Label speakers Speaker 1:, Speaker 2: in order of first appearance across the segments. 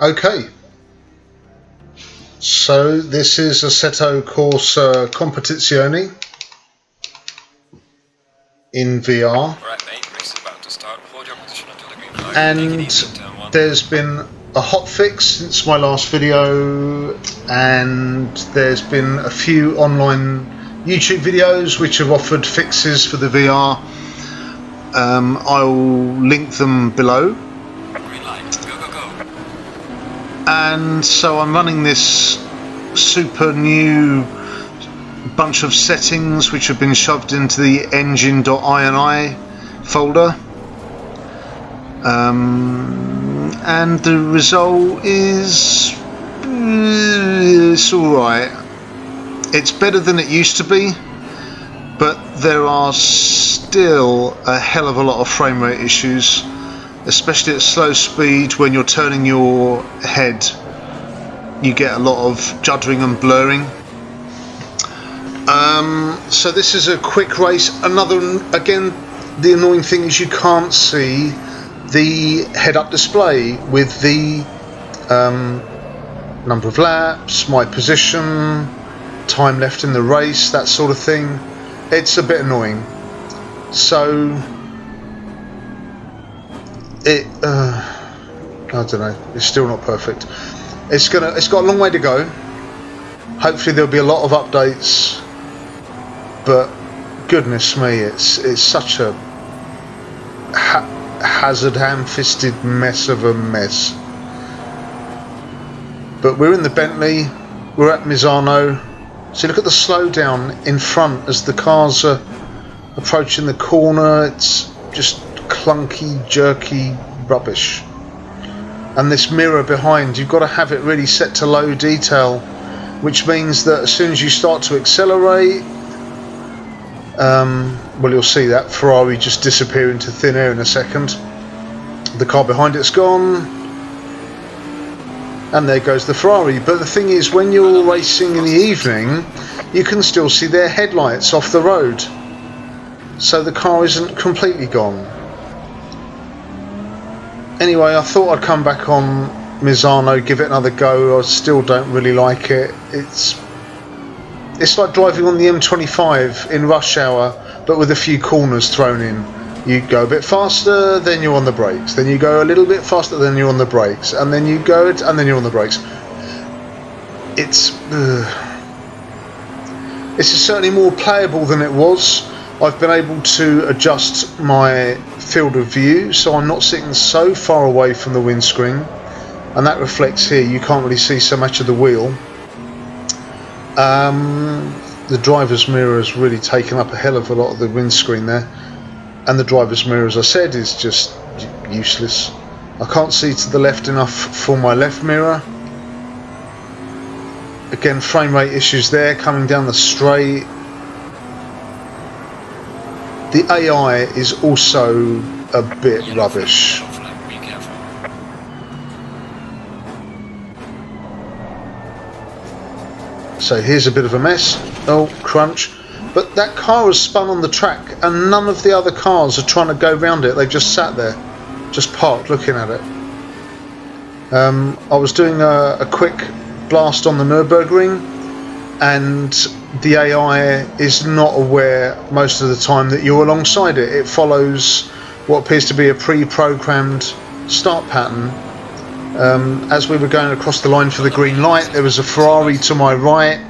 Speaker 1: Okay, so this is Assetto Corsa Competizione in VR, and there's been a hotfix since my last video, and there's been a few online YouTube videos which have offered fixes for the VR. I'll link them below. And so I'm running this super new bunch of settings which have been shoved into the engine.ini folder, and the result is it's alright. It's better than it used to be, but there are still a hell of a lot of frame rate issues, especially at slow speed. When you're turning your head, you get a lot of juddering and blurring. So this is a quick race. Again, the annoying thing is you can't see the head-up display with the number of laps, my position, time left in the race, that sort of thing. It's a bit annoying. So I don't know, it's still not perfect. It's got a long way to go. Hopefully there'll be a lot of updates, but goodness me, it's such a hazard ham-fisted mess of a mess. But we're in the Bentley, we're at Misano. So look at the slowdown in front as the cars are approaching the corner. It's just clunky, jerky rubbish. And this mirror behind, you've got to have it really set to low detail, which means that as soon as you start to accelerate, well, you'll see that Ferrari just disappear into thin air in a second. The car behind it's gone, and there goes the Ferrari. But the thing is, when you're racing in the evening, you can still see their headlights off the road, so the car isn't completely gone. Anyway, I thought I'd come back on Misano, give it another go. I still don't really like it. It's like driving on the M25 in rush hour, but with a few corners thrown in. You go a bit faster, then you're on the brakes. Then you go a little bit faster, then you're on the brakes. And then you go, and then you're on the brakes. It's certainly more playable than it was. I've been able to adjust my field of view, so I'm not sitting so far away from the windscreen, and that reflects here. You can't really see so much of the wheel. The driver's mirror has really taken up a hell of a lot of the windscreen there, and the driver's mirror, as I said, is just useless. I can't see to the left enough for my left mirror. Again, frame rate issues there coming down the straight. The AI is also a bit rubbish. So here's a bit of a mess. Oh, crunch. But that car has spun on the track, and none of the other cars are trying to go round it. They've just sat there, just parked, looking at it. I was doing a quick blast on the Nürburgring, and the AI is not aware most of the time that you're alongside it. It follows what appears to be a pre-programmed start pattern. As we were going across the line for the green light, there was a Ferrari to my right,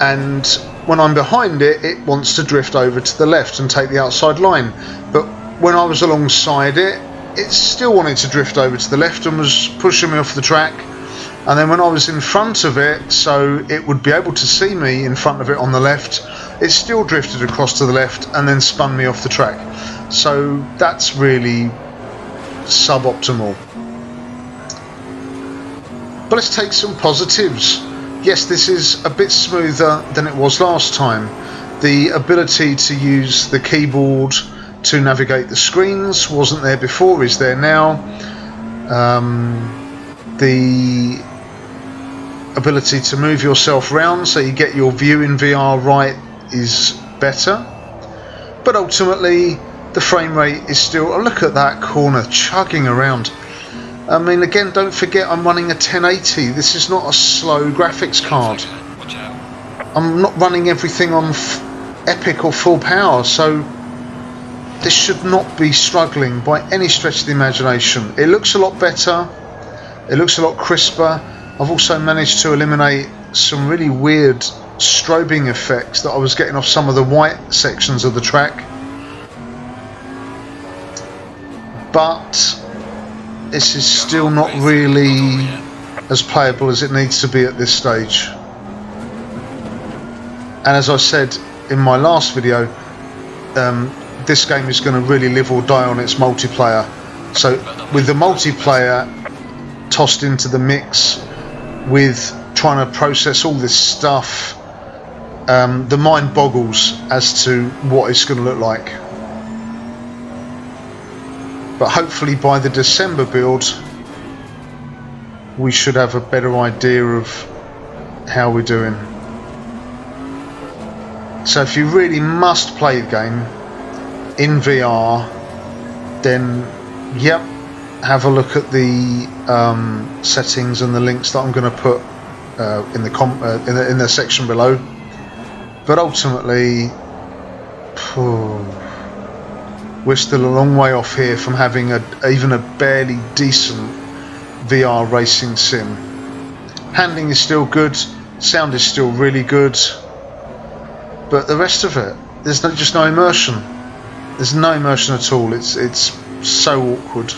Speaker 1: and when I'm behind it, it wants to drift over to the left and take the outside line. But when I was alongside it, it still wanted to drift over to the left and was pushing me off the track. And then when I was in front of it, so it would be able to see me in front of it on the left, it still drifted across to the left and then spun me off the track. So that's really suboptimal. But let's take some positives. Yes, this is a bit smoother than it was last time. The ability to use the keyboard to navigate the screens wasn't there before, is there now. The ability to move yourself around so you get your view in VR right is better. But ultimately, the frame rate is still... Oh, look at that corner chugging around. I mean, again, don't forget I'm running a 1080. This is not a slow graphics card. I'm not running everything on epic or full power, so this should not be struggling by any stretch of the imagination. It looks a lot better. It looks a lot crisper. I've also managed to eliminate some really weird strobing effects that I was getting off some of the white sections of the track. But this is still not really as playable as it needs to be at this stage. And as I said in my last video, this game is going to really live or die on its multiplayer. So with the multiplayer tossed into the mix, with trying to process all this stuff, the mind boggles as to what it's going to look like. But hopefully by the December build we should have a better idea of how we're doing. So if you really must play the game in VR, then yep, have a look at the settings and the links that I'm going to put in the section below. But ultimately, we're still a long way off here from having even a barely decent VR racing sim. Handling is still good, sound is still really good, but the rest of it, there's just no immersion. There's no immersion at all. It's so awkward.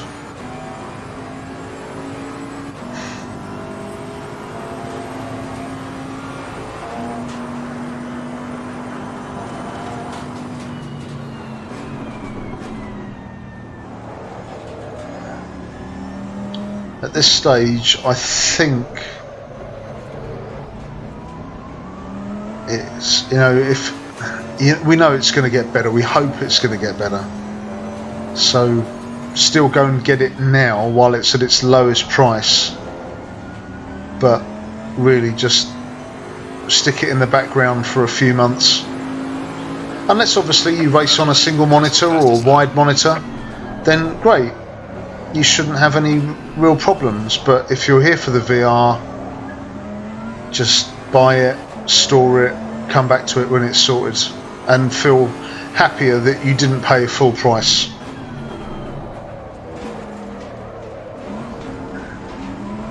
Speaker 1: At this stage, I think it's, if we know it's going to get better, we hope it's going to get better. So still go and get it now while it's at its lowest price, but really just stick it in the background for a few months. Unless obviously you race on a single monitor or wide monitor, then great. You shouldn't have any real problems, but if you're here for the VR, just buy it, store it, come back to it when it's sorted, and feel happier that you didn't pay full price.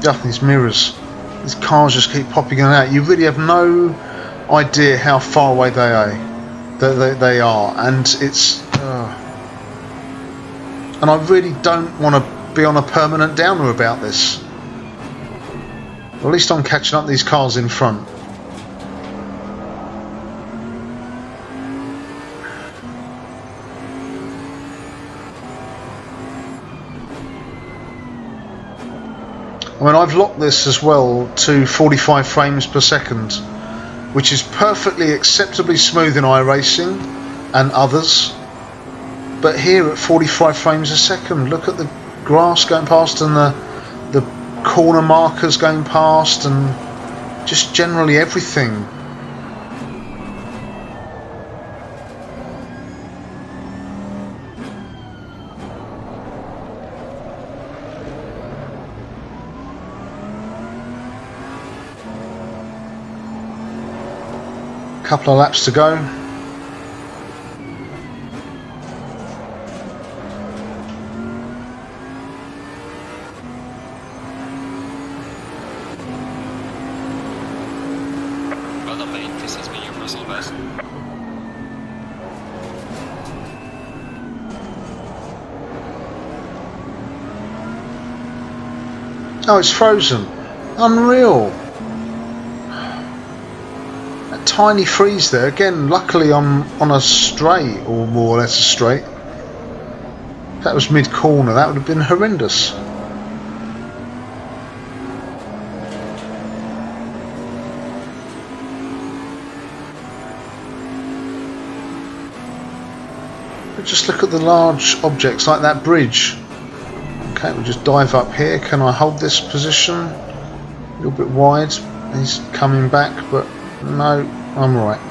Speaker 1: Yeah, these mirrors, these cars just keep popping in and out. You really have no idea how far away they are, and it's and I really don't want to be on a permanent downer about this. Well, at least I'm catching up these cars in front. I mean, I've locked this as well to 45 frames per second, which is perfectly acceptably smooth in iRacing and others. But here at 45 frames a second, look at the grass going past and the corner markers going past and just generally everything. Couple of laps to go. Oh, it's frozen. Unreal. That tiny freeze there. Again, luckily I'm on a straight, or more or less a straight. If that was mid-corner, that would have been horrendous. But just look at the large objects like that bridge. Okay, we'll just dive up here. Can I hold this position? A little bit wide. He's coming back, but no, I'm right.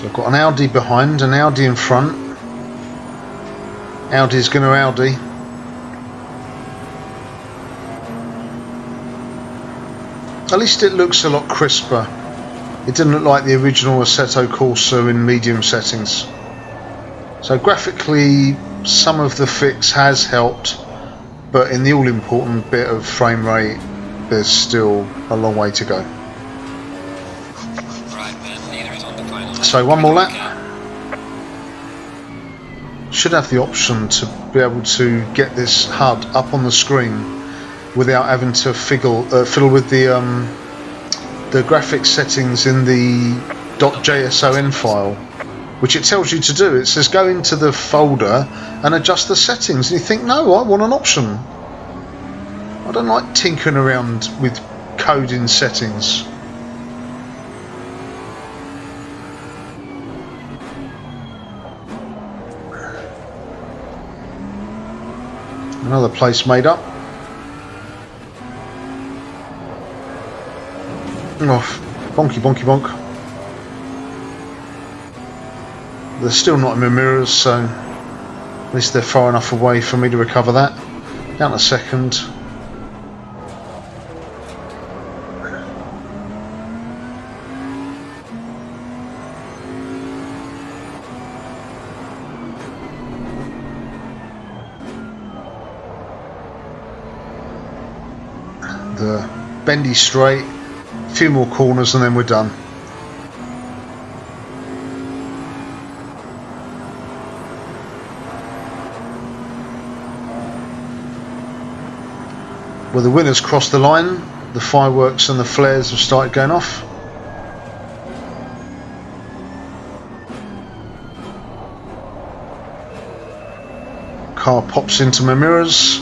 Speaker 1: So I've got an Audi behind, an Audi in front. Audi's going to Audi. At least it looks a lot crisper. It didn't look like the original Assetto Corsa in medium settings. So graphically, some of the fix has helped, but in the all-important bit of frame rate, there's still a long way to go. So one more lap. Should have the option to be able to get this HUD up on the screen without having to fiddle with the graphics settings in the .json file, which it tells you to do. It says go into the folder and adjust the settings, and you think, no, I want an option. I don't like tinkering around with code in settings. Another place made up. Oh, bonky bonky bonk. They're still not in my mirrors, so at least they're far enough away for me to recover that. Down a second. The bendy straight, a few more corners and then we're done. Well, the winner's crossed the line, the fireworks and the flares have started going off. Car pops into my mirrors.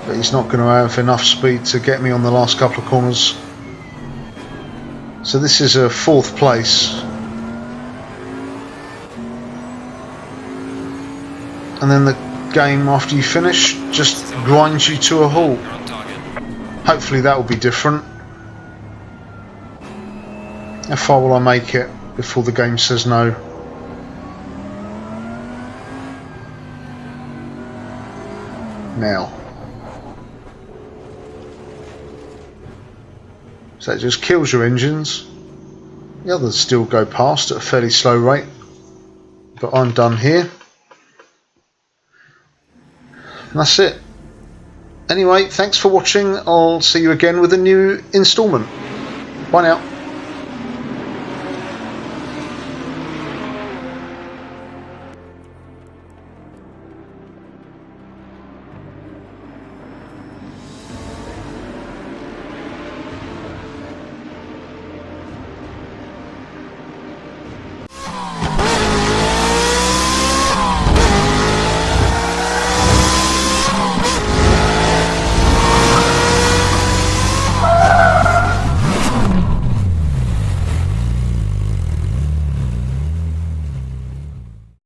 Speaker 1: But he's not going to have enough speed to get me on the last couple of corners. So this is a 4th place. And then the game, after you finish, just grinds you to a halt. Hopefully that will be different. How far will I make it before the game says no? Now. So it just kills your engines. The others still go past at a fairly slow rate, but I'm done here. And that's it. Anyway, thanks for watching. I'll see you again with a new instalment. Bye now.